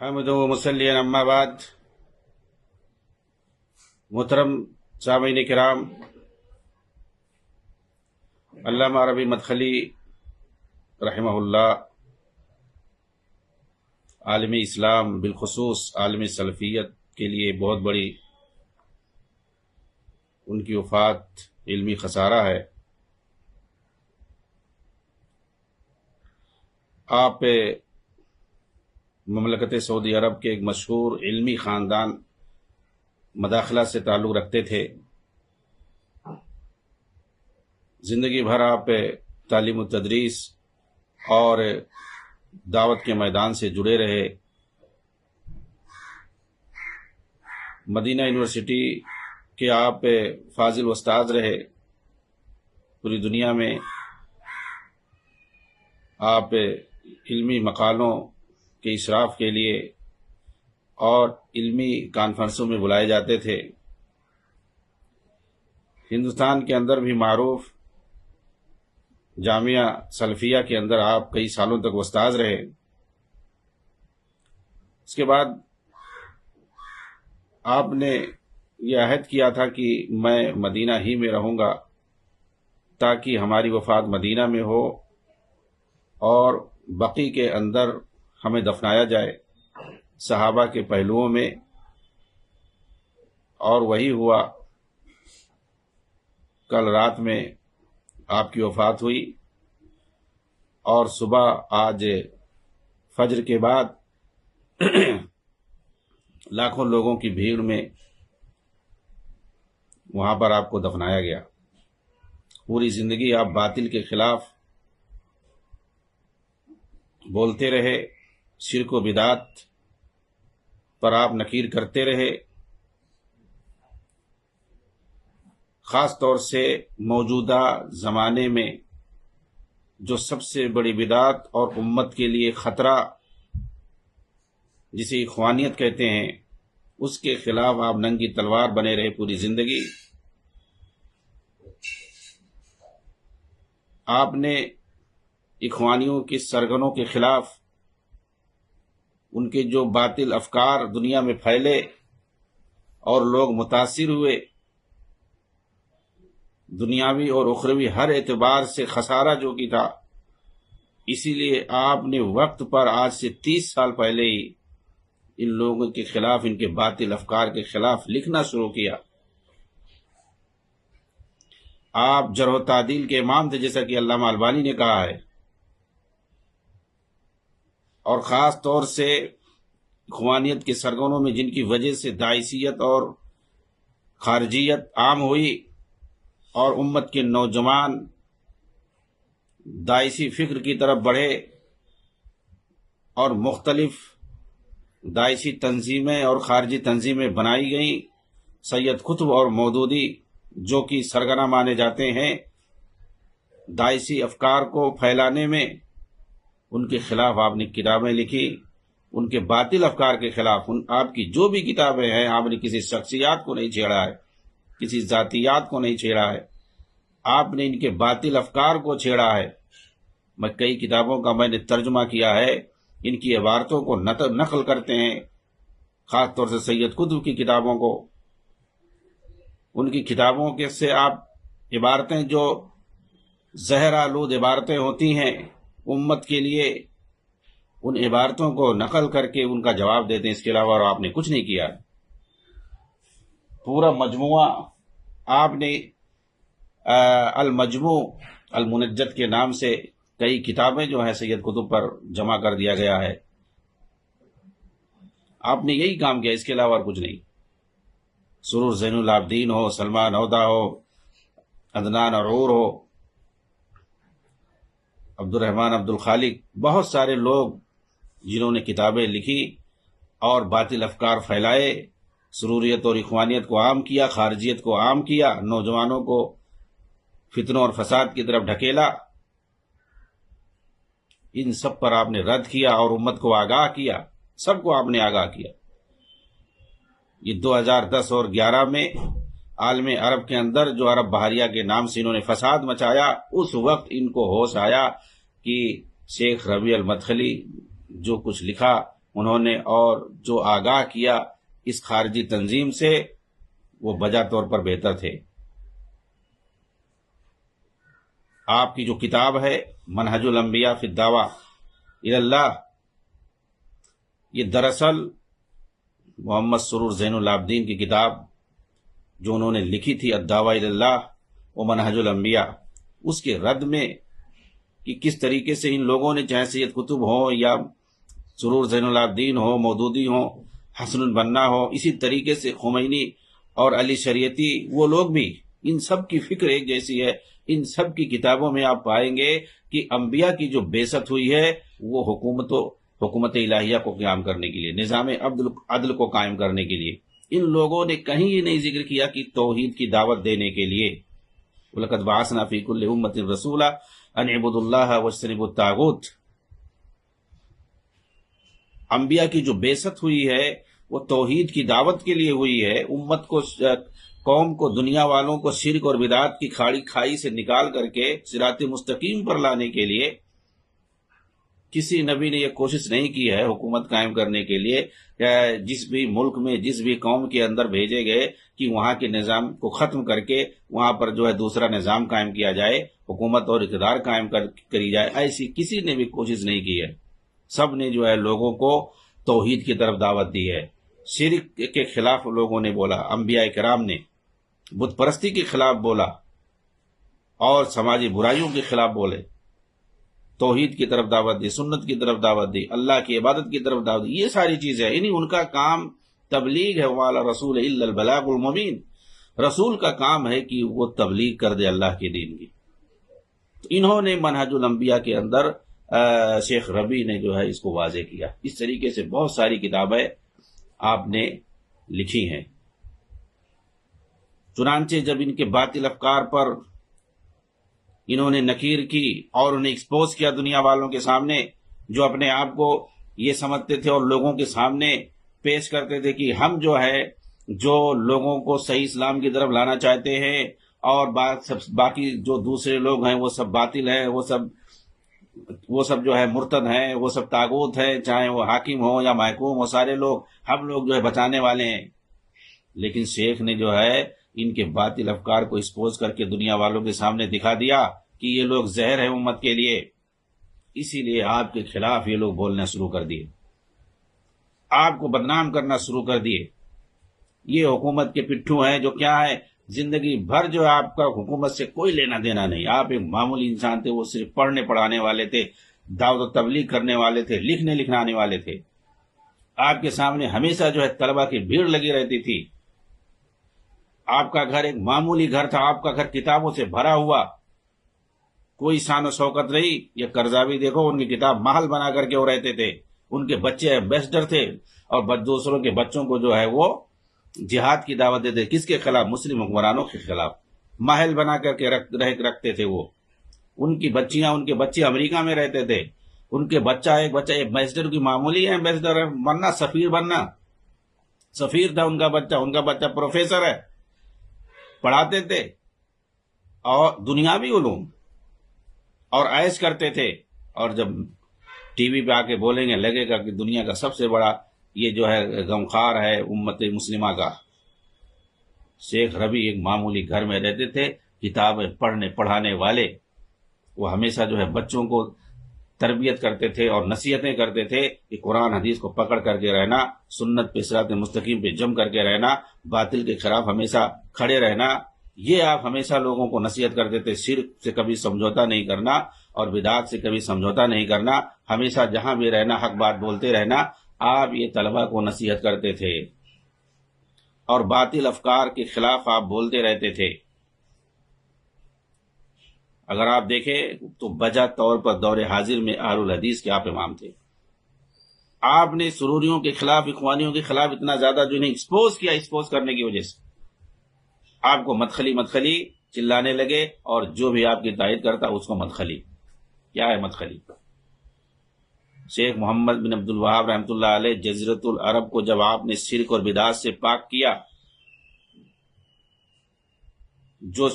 حمد و مسلین اما بعد، محترم سامعین کرام، علامہ عربی مدخلی رحمہ اللہ عالم اسلام بالخصوص عالم سلفیت کے لیے بہت بڑی ان کی وفات علمی خسارہ ہے۔ آپ مملکت سعودی عرب کے ایک مشہور علمی خاندان مداخلہ سے تعلق رکھتے تھے۔ زندگی بھر آپ تعلیم و تدریس اور دعوت کے میدان سے جڑے رہے۔ مدینہ یونیورسٹی کے آپ فاضل استاد رہے۔ پوری دنیا میں آپ علمی مقالوں کے اشراف کے لیے اور علمی کانفرنسوں میں بلائے جاتے تھے۔ ہندوستان کے اندر بھی معروف جامعہ سلفیہ کے اندر آپ کئی سالوں تک استاذ رہے۔ اس کے بعد آپ نے یہ عہد کیا تھا کہ میں مدینہ ہی میں رہوں گا تاکہ ہماری وفات مدینہ میں ہو اور بقی کے اندر ہمیں دفنایا جائے صحابہ کے پہلوؤں میں، اور وہی ہوا۔ کل رات میں آپ کی وفات ہوئی اور صبح آج فجر کے بعد لاکھوں لوگوں کی بھیڑ میں وہاں پر آپ کو دفنایا گیا۔ پوری زندگی آپ باطل کے خلاف بولتے رہے، شرک و بدعت پر آپ نکیر کرتے رہے۔ خاص طور سے موجودہ زمانے میں جو سب سے بڑی بدعت اور امت کے لیے خطرہ جسے اخوانیت کہتے ہیں، اس کے خلاف آپ ننگی تلوار بنے رہے پوری زندگی۔ آپ نے اخوانیوں کی سرگنوں کے خلاف، ان کے جو باطل افکار دنیا میں پھیلے اور لوگ متاثر ہوئے، دنیاوی اور اخروی ہر اعتبار سے خسارہ جو کی تھا، اسی لیے آپ نے وقت پر آج سے 30 سال پہلے ہی ان لوگوں کے خلاف، ان کے باطل افکار کے خلاف لکھنا شروع کیا۔ آپ جرح و تعدیل کے امام تھے، جیسا کہ علامہ البانی نے کہا ہے، اور خاص طور سے اخوانیت کے سرگنوں میں جن کی وجہ سے داعشیت اور خارجیت عام ہوئی اور امت کے نوجوان داعشی فکر کی طرف بڑھے اور مختلف داعشی تنظیمیں اور خارجی تنظیمیں بنائی گئیں، سید قطب اور مودودی جو کہ سرگنا مانے جاتے ہیں داعشی افکار کو پھیلانے میں، ان کے خلاف آپ نے کتابیں لکھی۔ ان کے باطل افکار کے خلاف آپ کی جو بھی کتابیں ہیں، آپ نے کسی شخصیات کو نہیں چھیڑا ہے، کسی ذاتیات کو نہیں چھیڑا ہے، آپ نے ان کے باطل افکار کو چھیڑا ہے۔ میں کئی کتابوں کا میں نے ترجمہ کیا ہے، ان کی عبارتوں کو نقل کرتے ہیں، خاص طور سے سید قطب کی کتابوں کو۔ ان کی کتابوں کے سے آپ عبارتیں جو زہر آلود عبارتیں ہوتی ہیں امت کے لیے، ان عبارتوں کو نقل کر کے ان کا جواب دیتے ہیں۔ اس کے علاوہ آپ نے کچھ نہیں کیا۔ پورا مجموعہ آپ نے المجموع المنجد کے نام سے کئی کتابیں جو ہیں سید قطب پر جمع کر دیا گیا ہے۔ آپ نے یہی کام کیا، اس کے علاوہ اور کچھ نہیں۔ سرور زین العابدین ہو، سلمان عودہ ہو، عدنان عرور ہو، عبد الرحمن عبد الخالق، بہت سارے لوگ جنہوں نے کتابیں لکھی اور باطل افکار پھیلائے، سروریت اور اخوانیت کو عام کیا، خارجیت کو عام کیا، نوجوانوں کو فتنوں اور فساد کی طرف ڈھکیلا، ان سب پر آپ نے رد کیا اور امت کو آگاہ کیا، سب کو آپ نے آگاہ کیا۔ یہ 2010 اور 11 میں عالم عرب کے اندر جو عرب بحریہ کے نام سے انہوں نے فساد مچایا، اس وقت ان کو ہوش آیا کہ شیخ ربیع المدخلی جو کچھ لکھا انہوں نے اور جو آگاہ کیا اس خارجی تنظیم سے وہ بجا طور پر بہتر تھے۔ آپ کی جو کتاب ہے منہج الانبیاء فی الدعوۃ الی اللہ، یہ دراصل محمد سرور زین العابدین کی کتاب جو انہوں نے لکھی تھی الدعوۃ الی اللہ و منہج الانبیاء، اس کے رد میں کہ کس طریقے سے ان لوگوں نے، چاہے سید قطب ہو یا سرور زین العابدین ہو، مودودی ہو، حسن البنا ہو، اسی طریقے سے خمینی اور علی شریعتی، وہ لوگ بھی، ان سب کی فکر ایک جیسی ہے۔ ان سب کی کتابوں میں آپ پائیں گے کہ انبیاء کی جو بعثت ہوئی ہے وہ حکومت الہیہ کو قائم کرنے کے لیے، نظام عدل کو قائم کرنے کے لیے۔ ان لوگوں نے کہیں یہ نہیں ذکر کیا کہ توحید کی دعوت دینے کے لیے وَلَقَدْ بَعَثْنَا فِي كُلِّ أُمَّةٍ رَسُولًا أَنِ اعْبُدُوا اللَّهَ وَاجْتَنِبُوا الطَّاغُوتَ۔ انبیاء کی جو بعثت ہوئی ہے وہ توحید کی دعوت کے لیے ہوئی ہے، امت کو، قوم کو، دنیا والوں کو شرک اور بدعات کی کھائی سے نکال کر کے صراط مستقیم پر لانے کے لیے۔ کسی نبی نے یہ کوشش نہیں کی ہے حکومت قائم کرنے کے لیے، جس بھی ملک میں، جس بھی قوم کے اندر بھیجے گئے کہ وہاں کے نظام کو ختم کر کے وہاں پر جو ہے دوسرا نظام قائم کیا جائے، حکومت اور اقتدار قائم کری جائے، ایسی کسی نے بھی کوشش نہیں کی ہے۔ سب نے جو ہے لوگوں کو توحید کی طرف دعوت دی ہے۔ شرک کے خلاف لوگوں نے بولا، انبیاء کرام نے بت پرستی کے خلاف بولا اور سماجی برائیوں کے خلاف بولے، توحید کی طرف دعوت دی، سنت کی طرف دعوت دی، اللہ کی عبادت کی طرف دعوت دی، یہ ساری چیزیں، یعنی ان کا کام تبلیغ ہے۔ وَعَلَى الرَّسُولِ إِلَّا الْبَلَاغُ الْمُبِينُ، رسول کا کام ہے کہ وہ تبلیغ کر دے اللہ کے دین کی۔ تو انہوں نے منہج الانبیاء کے اندر شیخ ربیع نے جو ہے اس کو واضح کیا۔ اس طریقے سے بہت ساری کتابیں آپ نے لکھی ہیں۔ چنانچہ جب ان کے باطل افکار پر انہوں نے نکیر کی اور انہیں ایکسپوز کیا دنیا والوں کے سامنے، جو اپنے آپ کو یہ سمجھتے تھے اور لوگوں کے سامنے پیش کرتے تھے کہ ہم جو ہے جو لوگوں کو صحیح اسلام کی طرف لانا چاہتے ہیں، اور باقی جو دوسرے لوگ ہیں وہ سب باطل ہیں، وہ سب جو ہے مرتد ہیں، وہ سب طاغوت ہیں، چاہے وہ حاکم ہو یا محکوم ہو، سارے لوگ، ہم لوگ جو ہے بچانے والے ہیں۔ لیکن شیخ نے جو ہے ان کے باطل افکار کو ایکسپوز کر کے دنیا والوں کے سامنے دکھا دیا کہ یہ لوگ زہر ہیں امت کے لیے، اسی لیے آپ کے خلاف یہ لوگ بولنا شروع کر دیے، آپ کو بدنام کرنا شروع کر دیے۔ یہ حکومت کے پٹھو ہیں جو کیا ہے، زندگی بھر جو ہے آپ کا حکومت سے کوئی لینا دینا نہیں، آپ ایک معمولی انسان تھے، وہ صرف پڑھنے پڑھانے والے تھے، دعوت و تبلیغ کرنے والے تھے، لکھنے لکھانے والے تھے۔ آپ کے سامنے ہمیشہ جو ہے طلبہ کی بھیڑ لگی رہتی تھی۔ آپ کا گھر ایک معمولی گھر تھا، آپ کا گھر کتابوں سے بھرا ہوا، کوئی شان و شوکت نہیں۔ یہ قرضاوی دیکھو، ان کی کتاب محل بنا کر کے وہ رہتے تھے، ان کے بچے ایمبیسڈر تھے، اور دوسروں کے بچوں کو جو ہے وہ جہاد کی دعوت دیتے۔ کس کے خلاف؟ مسلم حکمرانوں کے خلاف۔ محل بنا کر کے رکھتے تھے وہ۔ ان کی بچیاں، ان کے بچے امریکہ میں رہتے تھے، ان کے ایک بچہ ایمبیسڈر کی معمولی ہے، ایمبیسڈر بننا، سفیر بننا، سفیر تھا ان کا بچہ پروفیسر ہے، پڑھاتے تھے، اور دنیاوی علوم، اور عیش کرتے تھے۔ اور جب ٹی وی پہ آ کے بولیں گے لگے گا کہ دنیا کا سب سے بڑا یہ جو ہے غمخوار ہے امت مسلمہ کا۔ شیخ ربیع ایک معمولی گھر میں رہتے تھے، کتابیں پڑھنے پڑھانے والے، وہ ہمیشہ جو ہے بچوں کو تربیت کرتے تھے اور نصیحتیں کرتے تھے کہ قرآن حدیث کو پکڑ کر کے رہنا، سنت پہ، صراط مستقیم پہ جم کر کے رہنا، باطل کے خلاف ہمیشہ کھڑے رہنا۔ یہ آپ ہمیشہ لوگوں کو نصیحت کرتے تھے، شرک سے کبھی سمجھوتا نہیں کرنا اور بدعات سے کبھی سمجھوتا نہیں کرنا، ہمیشہ جہاں بھی رہنا حق بات بولتے رہنا۔ آپ یہ طلبہ کو نصیحت کرتے تھے اور باطل افکار کے خلاف آپ بولتے رہتے تھے۔ اگر آپ دیکھیں تو بجا طور پر دور حاضر میں اہل الحدیث کے آپ امام تھے۔ آپ نے سروریوں کے خلاف، اخوانیوں کے خلاف اتنا زیادہ جو انہیں ایکسپوز کرنے کی وجہ سے آپ کو مدخلی چلانے لگے، اور جو بھی آپ کی تائید کرتا اس کو مدخلی۔ کیا ہے مدخلی؟ شیخ محمد بن عبد الوہاب رحمۃ اللہ علیہ جزیرۃ العرب کو جب آپ نے شرک اور بدعات سے پاک کیا، جو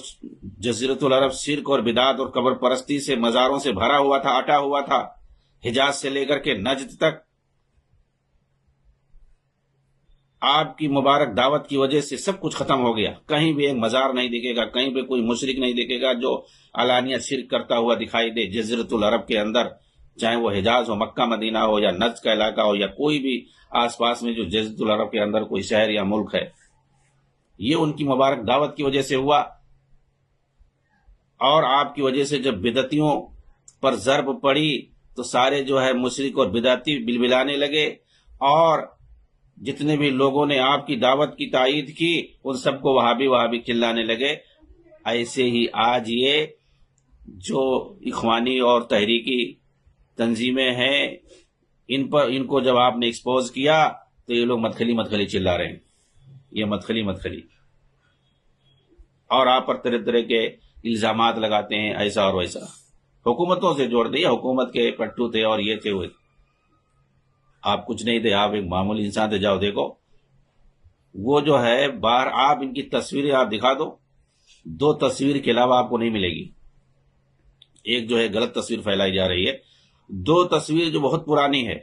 جزیرۃ العرب شرک اور بدعات اور قبر پرستی سے، مزاروں سے بھرا ہوا تھا، اٹا ہوا تھا، حجاز سے لے کر کے نجد تک، آپ کی مبارک دعوت کی وجہ سے سب کچھ ختم ہو گیا. کہیں بھی ایک مزار نہیں دکھے گا, کہیں پہ کوئی مشرک نہیں دکھے گا جو علانیہ شرک کرتا ہوا دکھائی دے. جزیرۃ العرب کے اندر, چاہے وہ حجاز ہو, مکہ مدینہ ہو, یا نجد کا علاقہ ہو, یا کوئی بھی آس پاس میں جو جزیرۃ العرب کے اندر کوئی شہر یا ملک ہے, یہ ان کی مبارک دعوت کی وجہ سے ہوا. اور آپ کی وجہ سے جب بدعتیوں پر ضرب پڑی تو سارے جو ہے مشرک اور بدعتی بلبلانے لگے, اور جتنے بھی لوگوں نے آپ کی دعوت کی تائید کی ان سب کو وہابی وہابی چلانے لگے. ایسے ہی آج یہ جو اخوانی اور تحریکی تنظیمیں ہیں, ان کو جب آپ نے ایکسپوز کیا تو یہ لوگ مدخلی مدخلی چلا رہے ہیں, یہ مدخلی مدخلی, اور آپ پر طرح طرح کے الزامات لگاتے ہیں, ایسا اور ویسا. حکومتوں سے جوڑ دیا, حکومت کے پٹو تھے اور یہ تھے وہ. آپ کچھ نہیں تھے, آپ ایک معمولی انسان تھے. جاؤ دیکھو, وہ جو ہے باہر آپ ان کی تصویریں آپ دکھا دو, 2 تصویر کے علاوہ آپ کو نہیں ملے گی. ایک جو ہے غلط تصویر پھیلائی جا رہی ہے, 2 تصویر جو بہت پرانی ہے,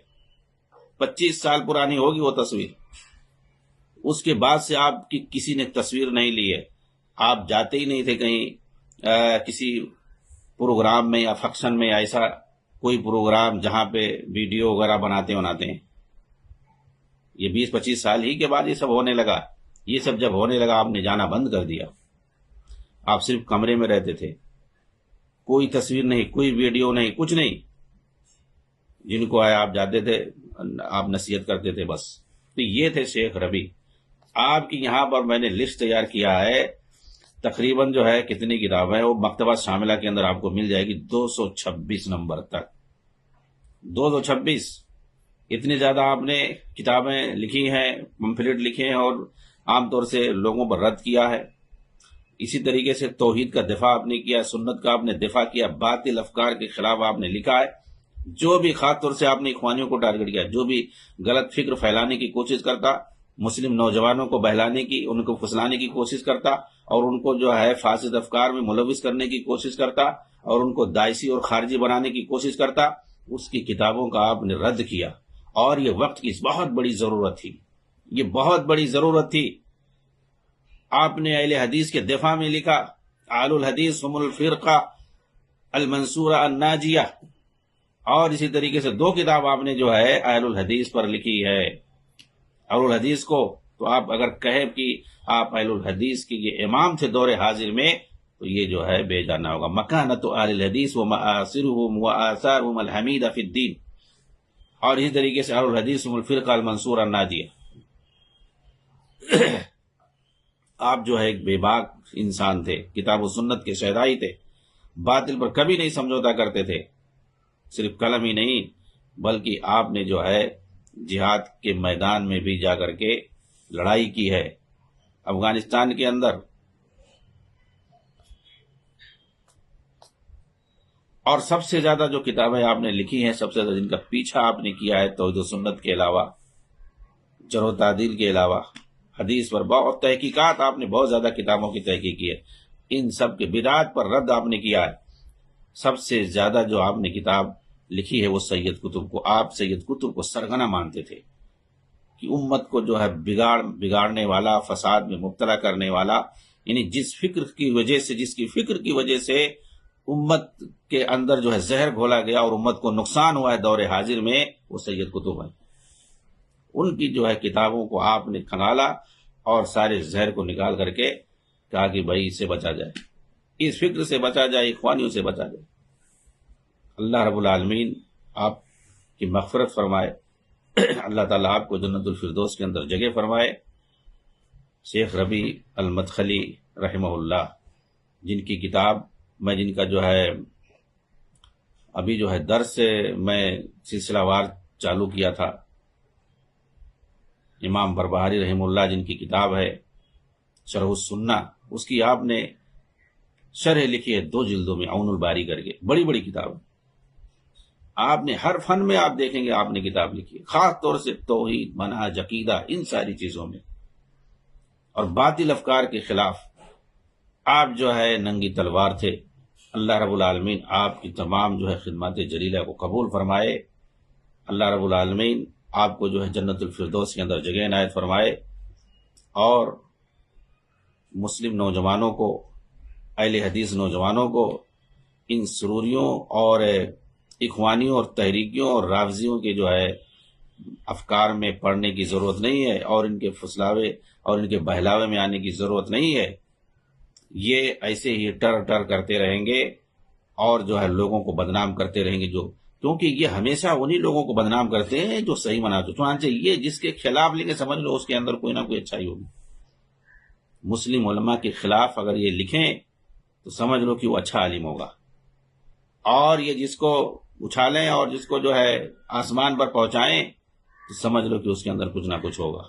25 سال پرانی ہوگی وہ تصویر. اس کے بعد سے آپ کی کسی نے تصویر نہیں لی ہے. آپ جاتے ہی نہیں تھے کہیں کسی پروگرام میں یا فنکشن میں, ایسا کوئی پروگرام جہاں پہ ویڈیو وغیرہ بناتے ہیں. یہ 20-25 سال ہی کے بعد یہ سب ہونے لگا. یہ سب جب ہونے لگا آپ نے جانا بند کر دیا. آپ صرف کمرے میں رہتے تھے, کوئی تصویر نہیں, کوئی ویڈیو نہیں, کچھ نہیں. جن کو آیا آپ جاتے تھے, آپ نصیحت کرتے تھے بس. تو یہ تھے شیخ ربیع. آپ کی یہاں پر میں نے لسٹ تیار کیا ہے, تقریباً جو ہے کتنی کتابیں, وہ مکتبہ شاملہ کے اندر آپ کو مل جائے گی 226 نمبر تک. 226 اتنی زیادہ آپ نے کتابیں لکھی ہیں, پمفلٹ لکھے ہیں, اور عام طور سے لوگوں پر رد کیا ہے. اسی طریقے سے توحید کا دفاع آپ نے کیا, سنت کا آپ نے دفاع کیا, باطل افکار کے خلاف آپ نے لکھا ہے. جو بھی خاص طور سے آپ نے اخوانیوں کو ٹارگٹ کیا, جو بھی غلط فکر پھیلانے کی کوشش کرتا, مسلم نوجوانوں کو بہلانے کی, ان کو پھسلانے کی کوشش کرتا, اور ان کو جو ہے فاسد افکار میں ملوث کرنے کی کوشش کرتا, اور ان کو داعشی اور خارجی بنانے کی کوشش کرتا, اس کی کتابوں کا آپ نے رد کیا. اور یہ وقت کی بہت بڑی ضرورت تھی, یہ بہت بڑی ضرورت تھی. آپ نے اہل حدیث کے دفاع میں لکھا, اہل الحدیث هم الفرقہ المنصورہ الناجیہ, اور اسی طریقے سے 2 کتاب آپ نے جو ہے اہل الحدیث پر لکھی ہے. اہل الحدیث کو تو آپ اگر کہیں کہ آپ اہل الحدیث کے یہ امام تھے دور حاضر میں, تو یہ جو ہے بے جانا ہوگا. مکانۃ اہل الحدیث ومآثرهم وآثارهم الحمیدہ فی الدین, اور اسی طریقے سے اہل الحدیث هم الفرقہ المنصورہ الناجیہ. آپ جو ہے ایک بے باک انسان تھے, کتاب و سنت کے شہدائی تھے, باطل پر کبھی نہیں سمجھوتا کرتے تھے. صرف قلم ہی نہیں بلکہ آپ نے جو ہے جہاد کے میدان میں بھی جا کر کے لڑائی کی ہے افغانستان کے اندر. اور سب سے زیادہ جو کتابیں آپ نے لکھی ہیں, سب سے زیادہ جن کا پیچھا آپ نے کیا ہے, توحید و سنت کے علاوہ, جرح و تعدیل کے علاوہ, حدیث پر بہت تحقیقات آپ نے, بہت زیادہ کتابوں کی تحقیق کی ہے. ان سب کے بدعات پر رد آپ نے کیا ہے. سب سے زیادہ جو آپ نے کتاب لکھی ہے وہ سید قطب کو, آپ سید قطب کو سرغنہ مانتے تھے کہ امت کو جو ہے بگاڑنے والا, فساد میں مبتلا کرنے والا, یعنی جس فکر کی وجہ سے, جس کی فکر کی وجہ سے امت کے اندر جو ہے زہر گھولا گیا اور امت کو نقصان ہوا ہے دور حاضر میں, وہ سید قطب ہیں. ان کی جو ہے کتابوں کو آپ نے کھنگالا اور سارے زہر کو نکال کر کے کہا کہ بھائی اس سے بچا جائے, اس فکر سے بچا جائے, اخوانیوں سے بچا جائے. اللہ رب العالمین آپ کی مغفرت فرمائے, اللہ تعالیٰ آپ کو جنت الفردوس کے اندر جگہ فرمائے. شیخ ربیع المدخلی رحمہ اللہ, جن کی کتاب میں, جن کا جو ہے ابھی جو ہے درس میں سلسلہ وار چالو کیا تھا, امام بربہاری رحمہ اللہ جن کی کتاب ہے شرح السنہ, اس کی آپ نے شرح لکھی ہے 2 جلدوں میں, عون الباری کر کے, بڑی بڑی کتاب ہے. آپ نے ہر فن میں آپ دیکھیں گے آپ نے کتاب لکھی ہے, خاص طور سے توحید, منہج, عقیدہ, ان ساری چیزوں میں, اور باطل افکار کے خلاف آپ جو ہے ننگی تلوار تھے. اللہ رب العالمین آپ کی تمام جو ہے خدمات جلیلہ کو قبول فرمائے. اللہ رب العالمین آپ کو جو ہے جنت الفردوس کے اندر جگہ عنایت فرمائے، اور مسلم نوجوانوں کو، اہل حدیث نوجوانوں کو ان سروریوں اور اخوانیوں اور تحریکیوں اور رافضیوں کے جو ہے افکار میں پڑنے کی ضرورت نہیں ہے، اور ان کے پھسلاوے اور ان کے بہلاوے میں آنے کی ضرورت نہیں ہے۔ یہ ایسے ہی ٹر ٹر کرتے رہیں گے اور جو ہے لوگوں کو بدنام کرتے رہیں گے، کیونکہ یہ ہمیشہ انہی لوگوں کو بدنام کرتے ہیں جو صحیح مناتے ہیں۔ چنانچہ یہ جس کے خلاف لکھیں سمجھ لو اس کے اندر کوئی نہ کوئی اچھائی ہوگی۔ مسلم علماء کے خلاف اگر یہ لکھیں تو سمجھ لو کہ وہ اچھا عالم ہوگا، اور یہ جس کو اچھالیں اور جس کو جو ہے آسمان پر پہنچائیں تو سمجھ لو کہ اس کے اندر کچھ نہ کچھ ہوگا۔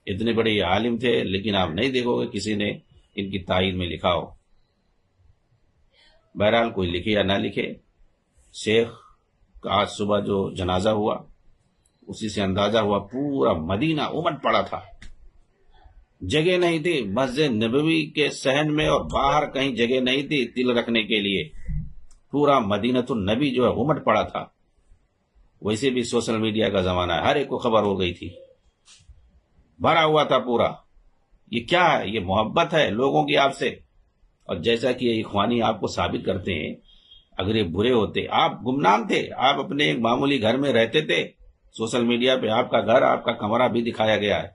اتنے بڑے یہ عالم تھے، لیکن آپ نہیں دیکھو گے کسی نے ان کی تائید میں لکھا ہو۔ بہرحال کوئی لکھے یا نہ لکھے، شیخ کا آج صبح جو جنازہ ہوا اسی سے اندازہ ہوا پورا مدینہ امٹ پڑا تھا، جگہ نہیں تھی مسجد نبوی کے صحن میں، اور باہر کہیں جگہ نہیں تھی تل رکھنے کے لیے۔ پورا مدینہ النبی جو ہے امٹ پڑا تھا۔ ویسے بھی سوشل میڈیا کا زمانہ ہے، ہر ایک کو خبر ہو گئی تھی، بھرا ہوا تھا پورا۔ یہ کیا ہے؟ یہ محبت ہے لوگوں کی آپ سے۔ اور جیسا کہ یہ اخوانی آپ کو ثابت کرتے ہیں، اگر یہ برے ہوتے، آپ گمنام تھے، آپ اپنے ایک معمولی گھر میں رہتے تھے، سوشل میڈیا پہ آپ کا گھر، آپ کا کمرہ بھی دکھایا گیا ہے،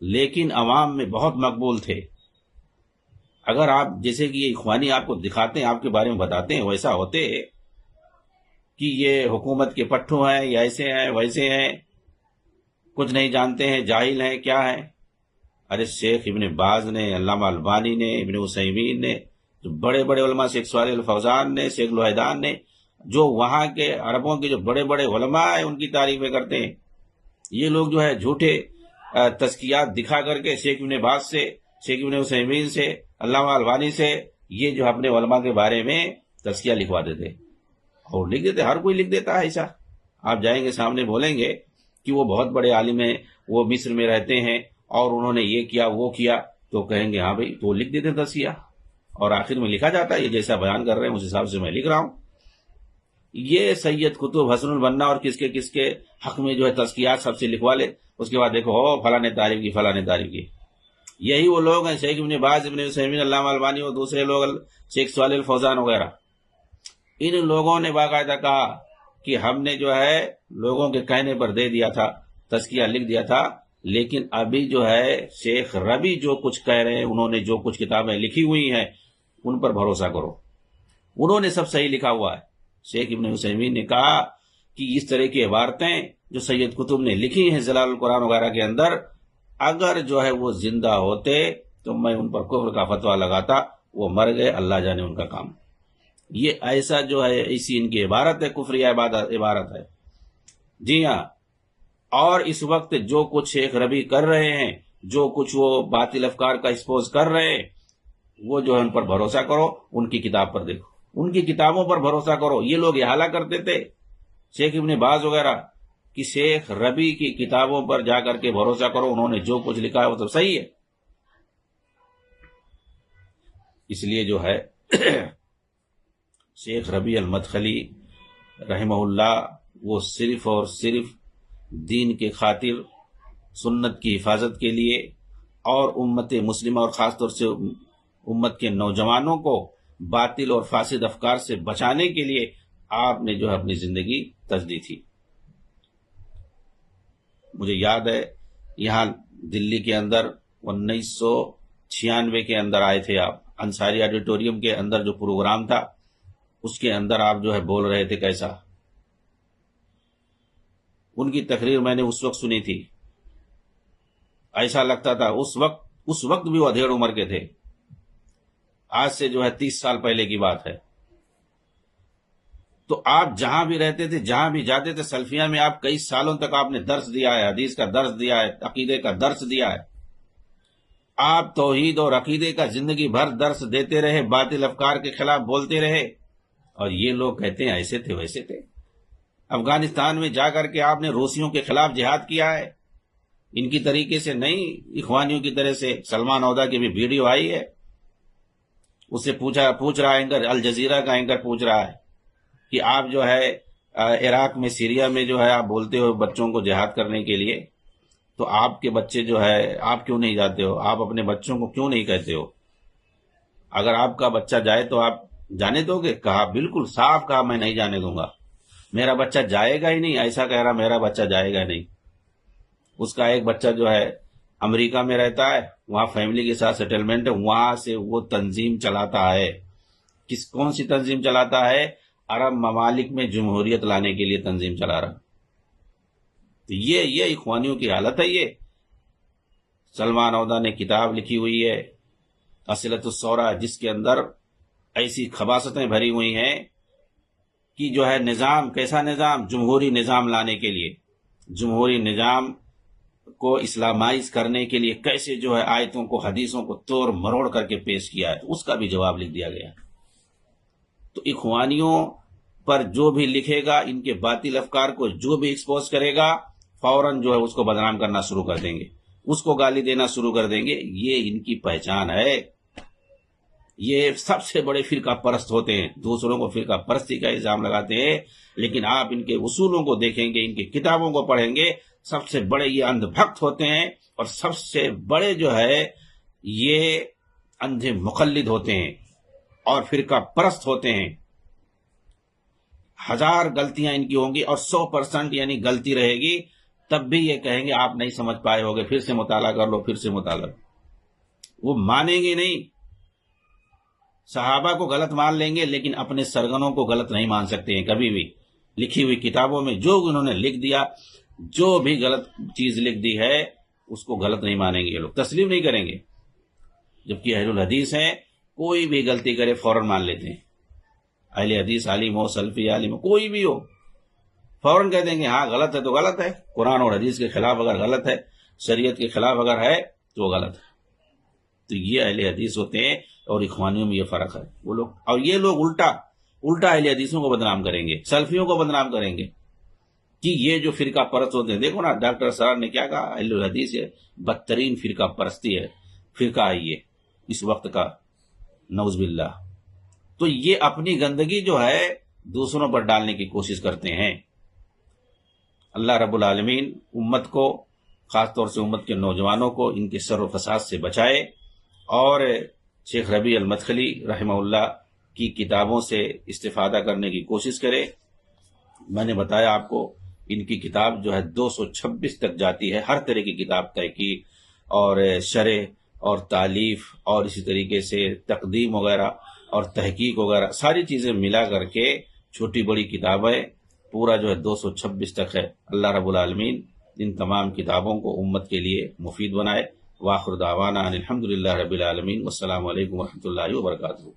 لیکن عوام میں بہت مقبول تھے۔ اگر آپ جیسے کہ یہ اخوانی آپ کو دکھاتے ہیں، آپ کے بارے میں بتاتے ہیں، ویسا ہوتے کہ یہ حکومت کے پٹھو ہیں یا ایسے ہیں ویسے ہیں، کچھ نہیں جانتے ہیں، جاہل ہیں، کیا ہیں؟ ارے شیخ ابن باز نے، علامہ البانی نے، ابن عثیمین نے، جو بڑے بڑے علماء، شیخ صالح الفوزان نے، شیخ لوہیدان نے، جو وہاں کے عربوں کے جو بڑے بڑے علماء ہیں ان کی تعریفیں کرتے ہیں۔ یہ لوگ جو ہے جھوٹے تزکیات دکھا کر کے شیخ ابن باز سے، شیخ ابن عثیمین سے، علامہ البانی سے یہ جو اپنے علماء کے بارے میں تزکیہ لکھوا دیتے اور لکھ دیتے۔ ہر کوئی لکھ دیتا ہے ایسا۔ آپ جائیں گے سامنے بولیں گے کہ وہ بہت بڑے عالم ہیں، وہ مصر میں رہتے ہیں اور انہوں نے یہ کیا وہ کیا، تو کہیں گے ہاں بھائی، تو لکھ دیتے تزکیہ، اور آخر میں لکھا جاتا ہے یہ جیسا بیان کر رہے ہیں اس حساب سے میں لکھ رہا ہوں۔ یہ سید قطب، حسن البنا اور کس کے حق میں جو ہے تزکیات سب سے لکھوا لے، اس کے بعد دیکھو فلاں نے تعریف کی، فلاں نے تعریف کی۔ یہی وہ لوگ ہیں شیخ ابن باز، ابن عثیمین، علامہ البانی اور دوسرے لوگ، شیخ صالح الفوزان وغیرہ۔ ان لوگوں نے باقاعدہ کہا کہ ہم نے جو ہے لوگوں کے کہنے پر دے دیا تھا، تزکیہ لکھ دیا تھا، لیکن ابھی جو ہے شیخ ربی جو کچھ کہہ رہے ہیں، انہوں نے جو کچھ کتابیں لکھی ہوئی ہیں ان پر بھروسہ کرو، انہوں نے سب صحیح لکھا ہوا ہے۔ شیخ ابن عثیمین نے کہا کہ اس طرح کی عبارتیں جو سید قطب نے لکھی ہیں ظلال القرآن وغیرہ کے اندر، اگر جو ہے وہ زندہ ہوتے تو میں ان پر کفر کا فتویٰ لگاتا، وہ مر گئے، اللہ جانے ان کا کام۔ یہ ایسا جو ہے ایسی ان کی عبارت ہے، کفری عبارت ہے۔ جی ہاں، اور اس وقت جو کچھ شیخ ربی کر رہے ہیں، جو کچھ وہ باطل افکار کا ایکسپوز کر رہے ہیں، وہ جو ہے ان پر بھروسہ کرو، ان کی کتاب پر دیکھو، ان کی کتابوں پر بھروسہ کرو۔ یہ لوگ یہ حالہ کرتے تھے شیخ ابن باز وغیرہ کہ شیخ ربی کی کتابوں پر جا کر کے بھروسہ کرو، انہوں نے جو کچھ لکھا ہے وہ سب صحیح ہے۔ اس لیے جو ہے شیخ ربیع المدخلی رحمہ اللہ وہ صرف اور صرف دین کے خاطر، سنت کی حفاظت کے لیے اور امت مسلمہ اور خاص طور سے امت کے نوجوانوں کو باطل اور فاسد افکار سے بچانے کے لیے آپ نے جو ہے اپنی زندگی تجدی تھی۔ مجھے یاد ہے یہاں دلی کے اندر 1996 کے اندر آئے تھے آپ، انصاری آڈیٹوریم کے اندر جو پروگرام تھا اس کے اندر آپ جو ہے بول رہے تھے، کیسا ان کی تقریر میں نے اس وقت سنی تھی، ایسا لگتا تھا اس وقت بھی وہ ادھیڑ عمر کے تھے، آج سے جو ہے 30 سال پہلے کی بات ہے۔ تو آپ جہاں بھی رہتے تھے، جہاں بھی جاتے تھے، سلفیہ میں آپ کئی سالوں تک آپ نے درس دیا ہے، حدیث کا درس دیا ہے، عقیدے کا درس دیا ہے، آپ توحید اور عقیدے کا زندگی بھر درس دیتے رہے، باطل افکار کے خلاف بولتے رہے، اور یہ لوگ کہتے ہیں ایسے تھے ویسے تھے۔ افغانستان میں جا کر کے آپ نے روسیوں کے خلاف جہاد کیا ہے، ان کی طریقے سے نہیں، اخوانیوں کی طرح سے۔ سلمان عودہ کی بھی ویڈیو آئی ہے، اس سے پوچھ رہا ہے اینکر، الجزیرہ کا اینکر پوچھ رہا ہے کہ آپ جو ہے عراق میں، سیریا میں جو ہے آپ بولتے ہو بچوں کو جہاد کرنے کے لیے، تو آپ کے بچے جو ہے آپ کیوں نہیں جاتے ہو؟ آپ اپنے بچوں کو کیوں نہیں کہتے ہو؟ اگر آپ کا بچہ جائے تو آپ جانے دو گے؟ کہا، بالکل صاف کہا، میں نہیں جانے دوں گا، میرا بچہ جائے گا ہی نہیں، ایسا کہہ رہا میرا بچہ جائے گا نہیں۔ اس کا ایک بچہ جو ہے امریکہ میں رہتا ہے، وہاں فیملی کے ساتھ سیٹلمنٹ ہے، وہاں سے وہ تنظیم چلاتا ہے۔ کون سی تنظیم چلاتا ہے؟ عرب ممالک میں جمہوریت لانے کے لیے تنظیم چلا رہا۔ تو یہ اخوانیوں کی حالت ہے۔ یہ سلمان عودہ نے کتاب لکھی ہوئی ہے اصلۃ الثورہ، جس کے اندر ایسی خباثتیں بھری ہوئی ہیں کہ جو ہے نظام، کیسا نظام؟ جمہوری نظام لانے کے لیے، جمہوری نظام کو اسلامائز کرنے کے لیے کیسے جو ہے آیتوں کو، حدیثوں کو توڑ مروڑ کر کے پیش کیا ہے، تو اس کا بھی جواب لکھ دیا گیا۔ تو اخوانیوں پر جو بھی لکھے گا، ان کے باطل افکار کو جو بھی ایکسپوز کرے گا، فوراً جو ہے اس کو بدنام کرنا شروع کر دیں گے، اس کو گالی دینا شروع کر دیں گے۔ یہ ان کی پہچان ہے۔ یہ سب سے بڑے فرقہ پرست ہوتے ہیں، دوسروں کو فرقہ پرستی کا الزام لگاتے ہیں، لیکن آپ ان کے اصولوں کو دیکھیں گے، ان کی کتابوں کو پڑھیں گے، سب سے بڑے یہ اندھ بھکت ہوتے ہیں، اور سب سے بڑے جو ہے یہ اندھے مقلد ہوتے ہیں اور فرقہ پرست ہوتے ہیں۔ 1000 غلطیاں ان کی ہوں گی اور 100% یعنی غلطی رہے گی، تب بھی یہ کہیں گے آپ نہیں سمجھ پائے ہوگے، پھر سے مطالعہ کر لو، پھر سے مطالعہ۔ وہ مانیں گے نہیں۔ صحابہ کو غلط مان لیں گے، لیکن اپنے سرگنوں کو غلط نہیں مان سکتے ہیں کبھی بھی۔ لکھی ہوئی کتابوں میں جو انہوں نے لکھ دیا، جو بھی غلط چیز لکھ دی ہے، اس کو غلط نہیں مانیں گے، یہ لوگ تسلیم نہیں کریں گے۔ جبکہ اہل الحدیث ہیں، کوئی بھی غلطی کرے فوراً مان لیتے ہیں۔ اہل حدیث عالم ہو، سلفی عالم ہو، کوئی بھی ہو، فوراً کہہ دیں گے ہاں غلط ہے تو غلط ہے، قرآن اور حدیث کے خلاف اگر غلط ہے، شریعت کے خلاف اگر ہے تو وہ غلط ہے۔ تو یہ اہل حدیث ہوتے ہیں، اور اخوانیوں میں یہ فرق ہے۔ وہ لوگ، اور یہ لوگ الٹا اہل حدیثوں کو بدنام کریں گے، سلفیوں کو بدنام کریں گے کہ یہ جو فرقہ پرست ہوتے ہیں۔ دیکھو نا ڈاکٹر سرار نے کیا کہا، اہل الحدیث یہ بدترین فرقہ پرستی ہے، فرقہ ہے یہ اس وقت کا، نعوذ باللہ۔ تو یہ اپنی گندگی جو ہے دوسروں پر ڈالنے کی کوشش کرتے ہیں۔ اللہ رب العالمین امت کو، خاص طور سے امت کے نوجوانوں کو، ان کے شر و فساد سے بچائے، اور شیخ ربیع المدخلی رحمہ اللہ کی کتابوں سے استفادہ کرنے کی کوشش کرے۔ میں نے بتایا آپ کو، ان کی کتاب جو ہے 226 تک جاتی ہے، ہر طرح کی کتاب، تحقیق اور شرح اور تالیف اور اسی طریقے سے تقدیم وغیرہ اور تحقیق وغیرہ، ساری چیزیں ملا کر کے چھوٹی بڑی کتابیں پورا جو ہے 226 تک ہے۔ اللہ رب العالمین ان تمام کتابوں کو امت کے لیے مفید بنائے۔ وآخر دعوانا ان الحمدللہ رب العالمین، والسلام علیکم ورحمۃ اللہ وبرکاتہ۔